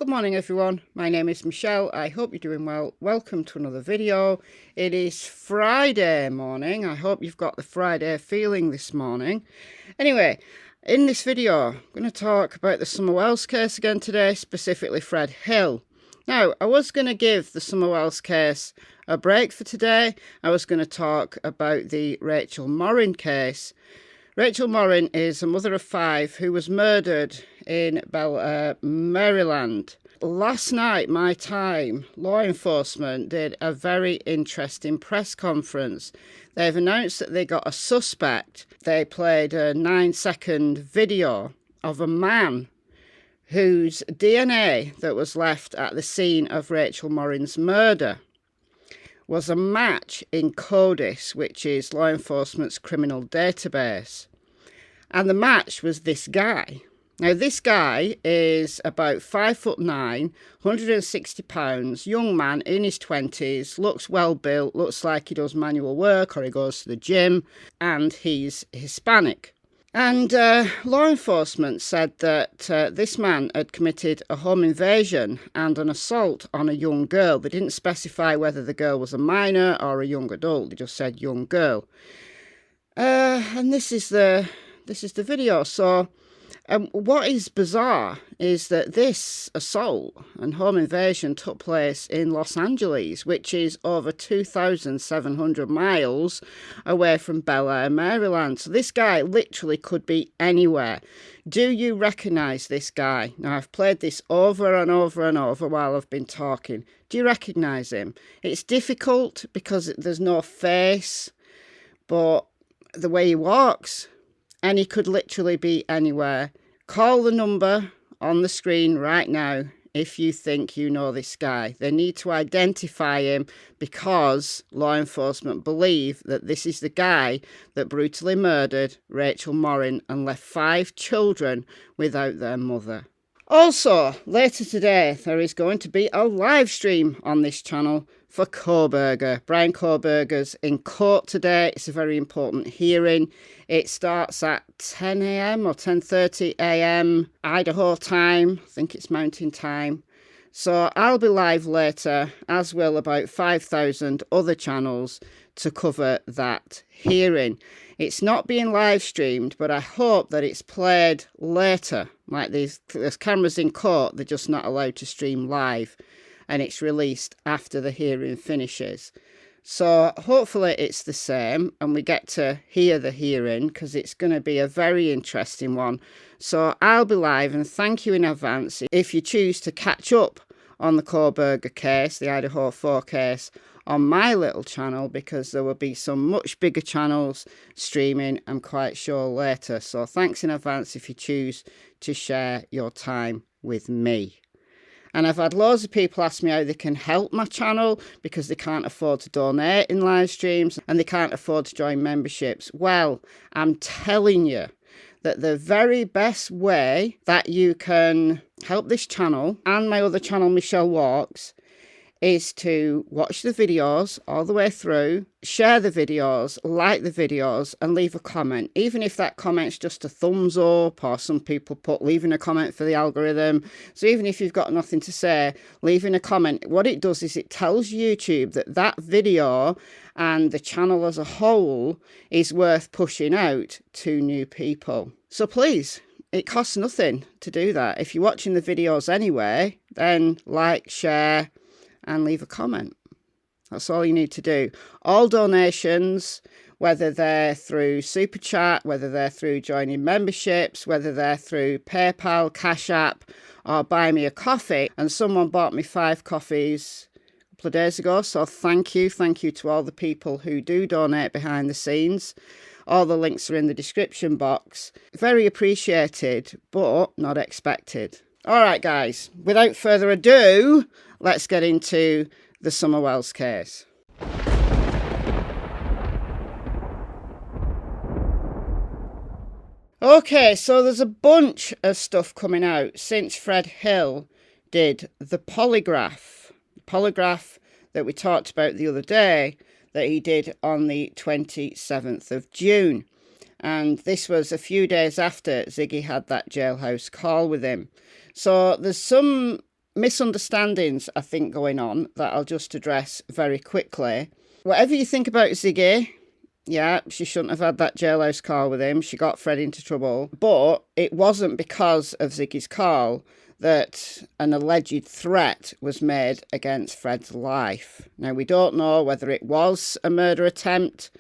Good morning everyone, my name is Michelle. I hope you're doing well. Welcome to another video. It is Friday morning. I hope you've got the Friday feeling this morning. Anyway, in this video I'm going to talk about the Summer Wells case again today, specifically Fred Hill. Now, I was going to give the Summer Wells case a break for today. I was going to talk about the Rachel Morin case. Rachel Morin is a mother of 5 who was murdered in Maryland. Last night, my time, law enforcement did a very interesting press conference. They've announced that they got a suspect. They played a 9-second video of a man whose DNA that was left at the scene of Rachel Morin's murder was a match in CODIS, which is law enforcement's criminal database. And the match was this guy. Now, this guy is about 5'9", 160 pounds, young man in his 20s, looks well built, looks like he does manual work or he goes to the gym, and he's Hispanic. And law enforcement said that this man had committed a home invasion and an assault on a young girl. They didn't specify whether the girl was a minor or a young adult. They just said young girl. And this is the video. So what is bizarre is that this assault and home invasion took place in Los Angeles, which is over 2,700 miles away from Bel Air, Maryland. So this guy literally could be anywhere. Do you recognise this guy? Now, I've played this over and over and over while I've been talking. Do you recognise him? It's difficult because there's no face, but the way he walks, and he could literally be anywhere. Call the number on the screen right now if you think you know this guy. They need to identify him because law enforcement believe that this is the guy that brutally murdered Rachel Morin and left 5 children without their mother. Also, later today, there is going to be a live stream on this channel for Kohberger. Brian Kohberger's in court today. It's a very important hearing. It starts at 10 a.m. or 10:30 a.m. Idaho time. I think it's Mountain time. So I'll be live later, as will about 5,000 other channels, to cover that hearing. It's not being live streamed, but I hope that it's played later. Like there's cameras in court, they're just not allowed to stream live, and it's released after the hearing finishes. So hopefully it's the same and we get to hear the hearing, because it's going to be a very interesting one. So I'll be live, and thank you in advance if you choose to catch up on the Kohberger case, the Idaho 4 case, on my little channel, because there will be some much bigger channels streaming, I'm quite sure, later. So thanks in advance if you choose to share your time with me. And I've had loads of people ask me how they can help my channel because they can't afford to donate in live streams and they can't afford to join memberships. Well, I'm telling you that the very best way that you can help this channel and my other channel, Michelle Walks, is to watch the videos all the way through, share the videos, like the videos, and leave a comment. Even if that comment's just a thumbs up, or some people put leaving a comment for the algorithm. So even if you've got nothing to say, leaving a comment, what it does is it tells YouTube that that video and the channel as a whole is worth pushing out to new people. So please, it costs nothing to do that. If you're watching the videos anyway, then like, share, and leave a comment. That's all you need to do. All donations, whether they're through Super Chat, whether they're through joining memberships, whether they're through PayPal, Cash App, or buy me a coffee. And someone bought me 5 coffees a couple of days ago, so thank you. Thank you to all the people who do donate behind the scenes. All the links are in the description box. Very appreciated, but not expected. All right, guys, without further ado, let's get into the Summer Wells case. Okay, so there's a bunch of stuff coming out since Fred Hill did the polygraph. The polygraph that we talked about the other day that he did on the 27th of June. And this was a few days after Ziggy had that jailhouse call with him. So there's some misunderstandings, I think, going on that I'll just address very quickly. Whatever you think about Ziggy, yeah, she shouldn't have had that jailhouse call with him. She got Fred into trouble. But it wasn't because of Ziggy's call that an alleged threat was made against Fred's life. Now, we don't know whether it was a murder attempt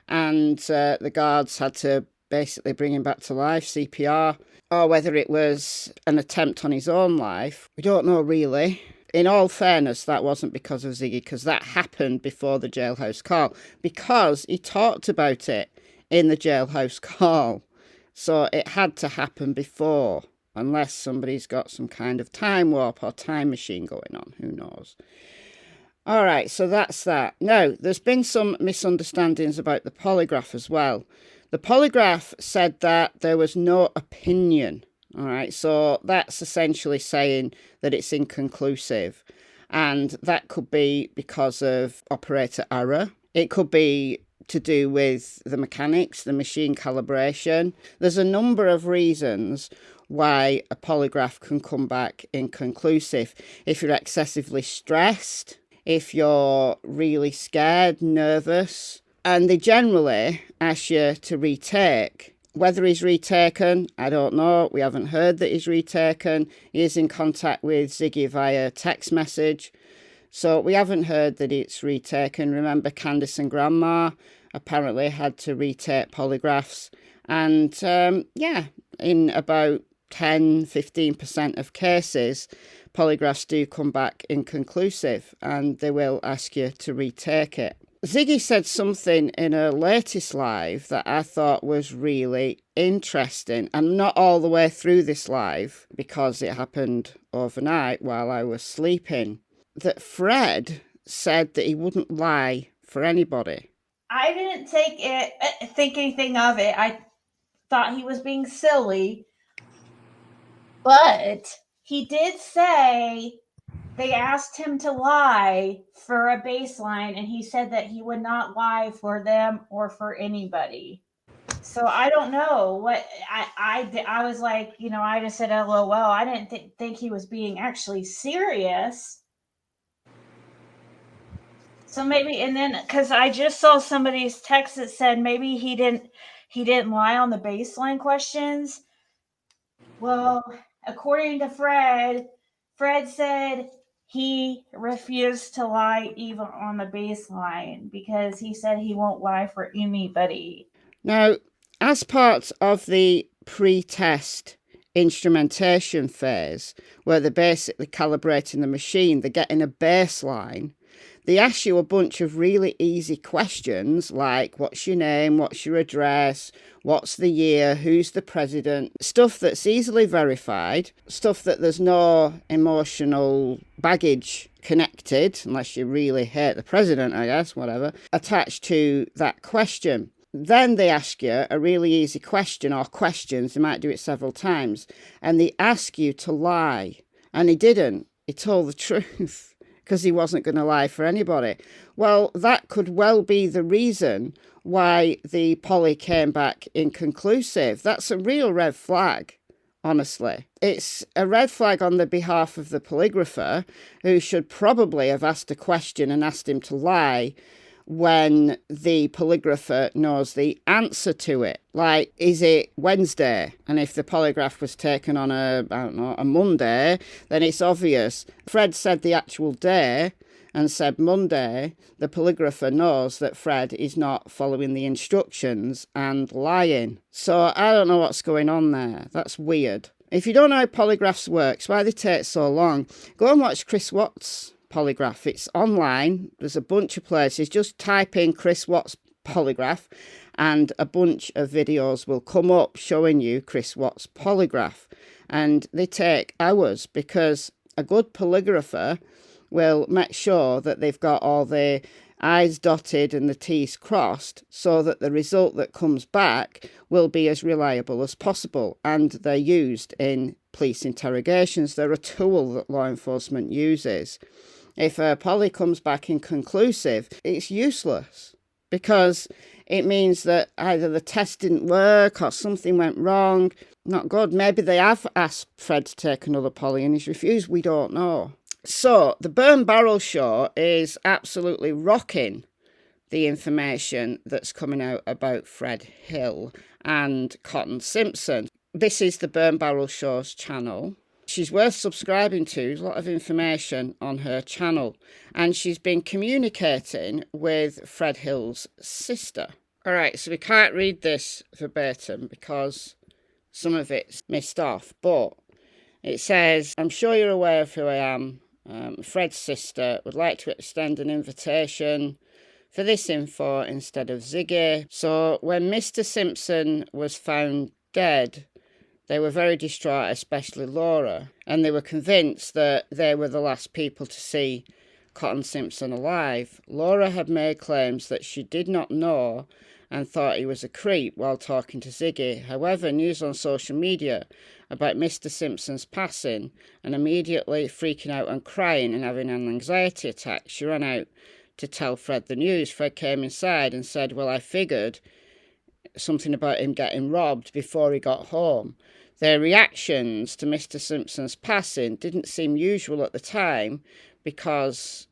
and the guards had to basically bring him back to life, CPR, or whether it was an attempt on his own life. We don't know really. In all fairness, that wasn't because of Ziggy, because that happened before the jailhouse call, because he talked about it in the jailhouse call. So it had to happen before, unless somebody's got some kind of time warp or time machine going on. Who knows? All right, so that's that. Now, there's been some misunderstandings about the polygraph as well. The polygraph said that there was no opinion. All right, so that's essentially saying that it's inconclusive. And that could be because of operator error. It could be to do with the mechanics, the machine calibration. There's a number of reasons why a polygraph can come back inconclusive. If you're excessively stressed, if you're really scared, nervous, and they generally ask you to retake. Whether he's retaken, I don't know. We haven't heard that he's retaken. He is in contact with Ziggy via text message. So we haven't heard that it's retaken. Remember, Candice and Grandma apparently had to retake polygraphs. And yeah, in about 10-15% of cases, polygraphs do come back inconclusive and they will ask you to retake it. Ziggy said something in her latest live that I thought was really interesting. I'm not all the way through this live because it happened overnight while I was sleeping. That Fred said that he wouldn't lie for anybody. I didn't think anything of it. I thought he was being silly. But he did say they asked him to lie for a baseline, and he said that he would not lie for them or for anybody. So I don't know what I was like, I just said, LOL. I didn't think he was being actually serious. So maybe, and then because I just saw somebody's text that said maybe he didn't lie on the baseline questions. Well, according to Fred said he refused to lie even on the baseline because he said he won't lie for anybody. Now, as part of the pre-test instrumentation phase, where they're basically calibrating the machine, they're getting a baseline, they ask you a bunch of really easy questions like what's your name, what's your address, what's the year, who's the president, stuff that's easily verified, stuff that there's no emotional baggage connected, unless you really hate the president, I guess, whatever, attached to that question. Then they ask you a really easy question or questions, they might do it several times, and they ask you to lie. And he didn't. He told the truth. Because he wasn't going to lie for anybody. Well, that could well be the reason why the poly came back inconclusive. That's a real red flag, honestly. It's a red flag on the behalf of the polygrapher, who should probably have asked a question and asked him to lie when the polygrapher knows the answer to it. Like, is it Wednesday? And if the polygraph was taken on a Monday, then it's obvious. Fred said the actual day and said Monday. The polygrapher knows that Fred is not following the instructions and lying. So I don't know what's going on there. That's weird. If you don't know how polygraphs works, why they take so long, go and watch Chris Watts' polygraph. It's online. There's a bunch of places. Just type in Chris Watts polygraph and a bunch of videos will come up showing you Chris Watts polygraph. And they take hours because a good polygrapher will make sure that they've got all the I's dotted and the T's crossed so that the result that comes back will be as reliable as possible. And they're used in police interrogations. They're a tool that law enforcement uses. If a poly comes back inconclusive, it's useless because it means that either the test didn't work or something went wrong. Not good. Maybe they have asked Fred to take another poly and he's refused. We don't know. So the Burn Barrel Show is absolutely rocking the information that's coming out about Fred Hill and Cotton Simpson. This is the Burn Barrel Show's channel. She's worth subscribing to. There's a lot of information on her channel. And she's been communicating with Fred Hill's sister. All right, so we can't read this verbatim because some of it's missed off. But it says, I'm sure you're aware of who I am. Fred's sister would like to extend an invitation for this info instead of Ziggy. So when Mr. Simpson was found dead, they were very distraught, especially Laura, and they were convinced that they were the last people to see Cotton Simpson alive. Laura had made claims that she did not know and thought he was a creep while talking to Ziggy. However, news on social media about Mr. Simpson's passing and immediately freaking out and crying and having an anxiety attack, she ran out to tell Fred the news. Fred came inside and said, well, I figured something about him getting robbed before he got home. Their reactions to Mr. Simpson's passing didn't seem usual at the time because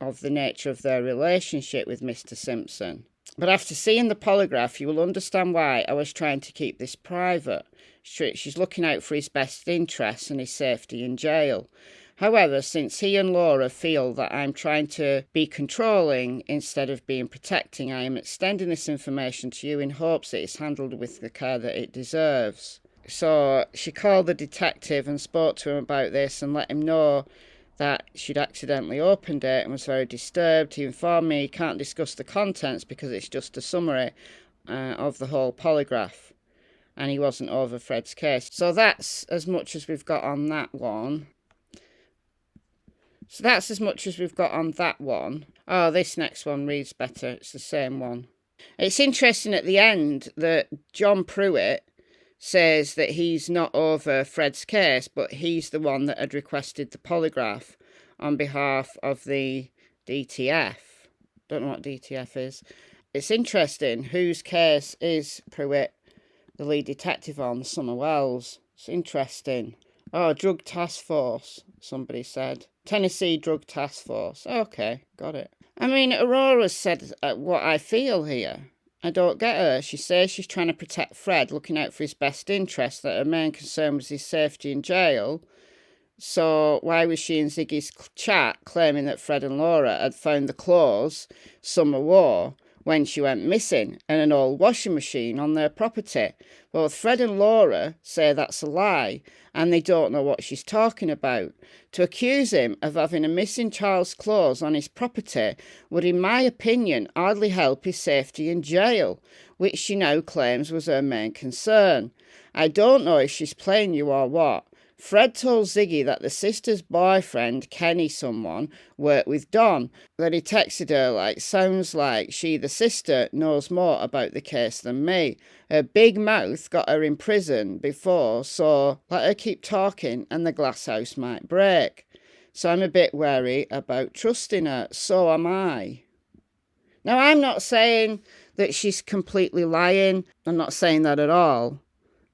of the nature of their relationship with Mr. Simpson. But after seeing the polygraph, you will understand why I was trying to keep this private. She's looking out for his best interests and his safety in jail. However, since he and Laura feel that I'm trying to be controlling instead of being protecting, I am extending this information to you in hopes that it's handled with the care that it deserves. So she called the detective and spoke to him about this and let him know that she'd accidentally opened it and was very disturbed. He informed me he can't discuss the contents because it's just a summary of the whole polygraph, and he wasn't over Fred's case. So that's as much as we've got on that one. Oh, this next one reads better. It's the same one. It's interesting at the end that John Pruitt says that he's not over Fred's case, but he's the one that had requested the polygraph on behalf of the DTF. Don't know what DTF is. It's interesting. Whose case is Pruitt the lead detective on? Summer Wells. It's interesting. Oh, Drug Task Force, somebody said. Tennessee Drug Task Force. Okay, got it. I mean, Aurora's said what I feel here. I don't get her. She says she's trying to protect Fred, looking out for his best interest, that her main concern was his safety in jail. So why was she in Ziggy's chat claiming that Fred and Laura had found the clothes Summer wore when she went missing and an old washing machine on their property? Both Fred and Laura say that's a lie and they don't know what she's talking about. To accuse him of having a missing child's clothes on his property would, in my opinion, hardly help his safety in jail, which she now claims was her main concern. I don't know if she's playing you or what. Fred told Ziggy that the sister's boyfriend, Kenny someone, worked with Don. That he texted her like, sounds like she, the sister, knows more about the case than me. Her big mouth got her in prison before, so let her keep talking and the glass house might break. So I'm a bit wary about trusting her. So am I. Now, I'm not saying that she's completely lying. I'm not saying that at all.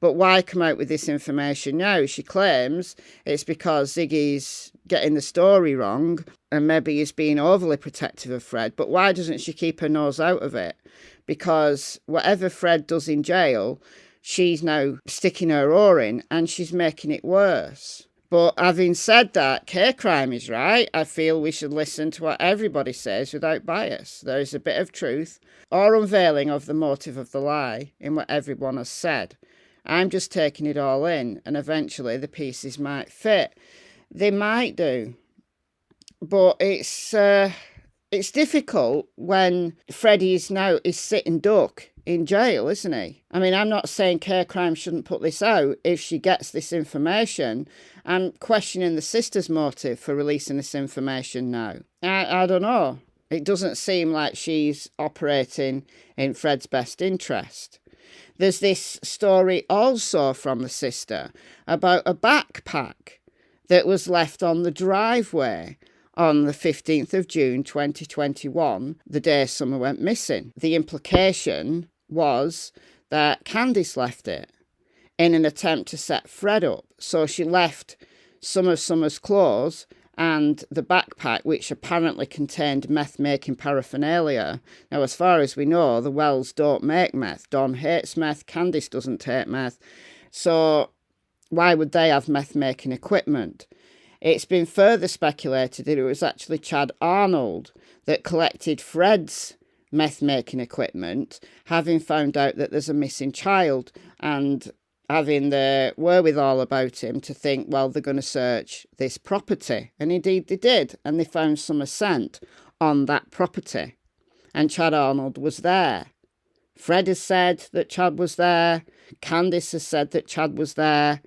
But why come out with this information now? She claims it's because Ziggy's getting the story wrong and maybe he's being overly protective of Fred. But why doesn't she keep her nose out of it? Because whatever Fred does in jail, she's now sticking her oar in and she's making it worse. But having said that, K-Crime is right. I feel we should listen to what everybody says without bias. There is a bit of truth or unveiling of the motive of the lie in what everyone has said. I'm just taking it all in, and eventually the pieces might fit. They might do. But it's difficult when Freddie is sitting duck in jail, isn't he? I mean, I'm not saying K-Crime shouldn't put this out if she gets this information. I'm questioning the sister's motive for releasing this information now. I don't know. It doesn't seem like she's operating in Fred's best interest. There's this story also from the sister about a backpack that was left on the driveway on the 15th of June 2021, the day Summer went missing. The implication was that Candice left it in an attempt to set Fred up. So she left some of Summer's clothes and the backpack, which apparently contained meth-making paraphernalia. Now, as far as we know, the Wells don't make meth. Don hates meth. Candice doesn't take meth. So why would they have meth-making equipment? It's been further speculated that it was actually Chad Arnold that collected Fred's meth-making equipment, having found out that there's a missing child and having the wherewithal about him to think, well, they're going to search this property. And indeed they did, and they found some scent on that property. And Chad Arnold was there. Fred has said that Chad was there. Candice has said that Chad was there.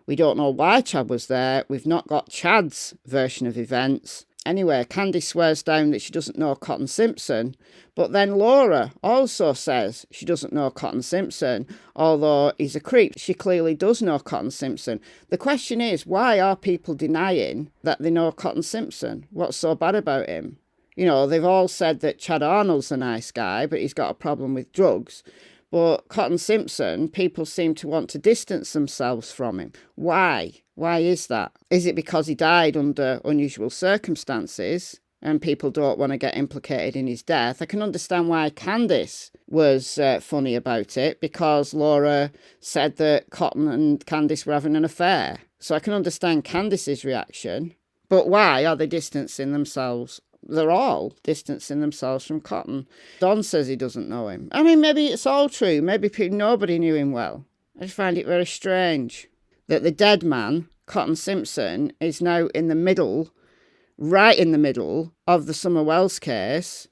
We don't know why Chad was there. We've not got Chad's version of events. Anyway, Candice swears down that she doesn't know Cotton Simpson, but then Laura also says she doesn't know Cotton Simpson, although he's a creep. She clearly does know Cotton Simpson. The question is, why are people denying that they know Cotton Simpson? What's so bad about him? You know, they've all said that Chad Arnold's a nice guy, but he's got a problem with drugs. But Cotton Simpson, people seem to want to distance themselves from him. Why? Why is that? Is it because he died under unusual circumstances and people don't want to get implicated in his death? I can understand why Candice was funny about it, because Laura said that Cotton and Candice were having an affair. So I can understand Candice's reaction. But why are they distancing themselves? They're all distancing themselves from Cotton. Don says he doesn't know him. I mean, maybe it's all true. Maybe nobody knew him well. I just find it very strange that the dead man, Cotton Simpson, is now in the middle, right in the middle of the Summer Wells case.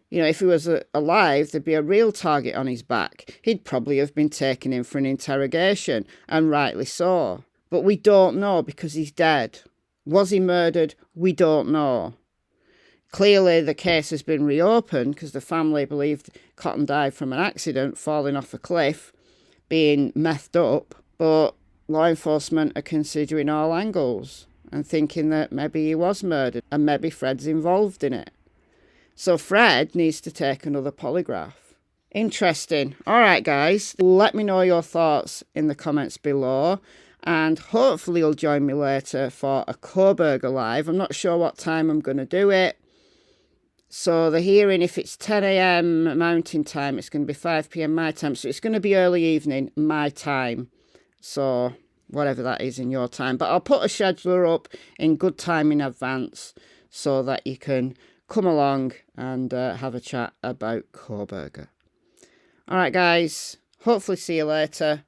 You know, if he was alive, there'd be a real target on his back. He'd probably have been taken in for an interrogation, and rightly so. But we don't know because he's dead. Was he murdered? We don't know. Clearly, the case has been reopened because the family believed Cotton died from an accident, falling off a cliff, being methed up. But law enforcement are considering all angles and thinking that maybe he was murdered and maybe Fred's involved in it. So Fred needs to take another polygraph. Interesting. All right, guys, let me know your thoughts in the comments below. And hopefully you'll join me later for a Coburger live. I'm not sure what time I'm going to do it. So the hearing, if it's 10 a.m. Mountain Time, it's going to be 5 p.m. my time. So it's going to be early evening my time. So whatever that is in your time. But I'll put a scheduler up in good time in advance so that you can come along and have a chat about Coburger. All right, guys. Hopefully see you later.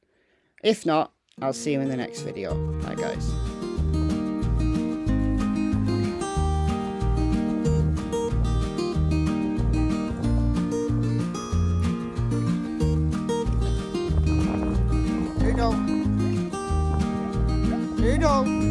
If not, I'll see you in the next video. Bye, guys. Doodle.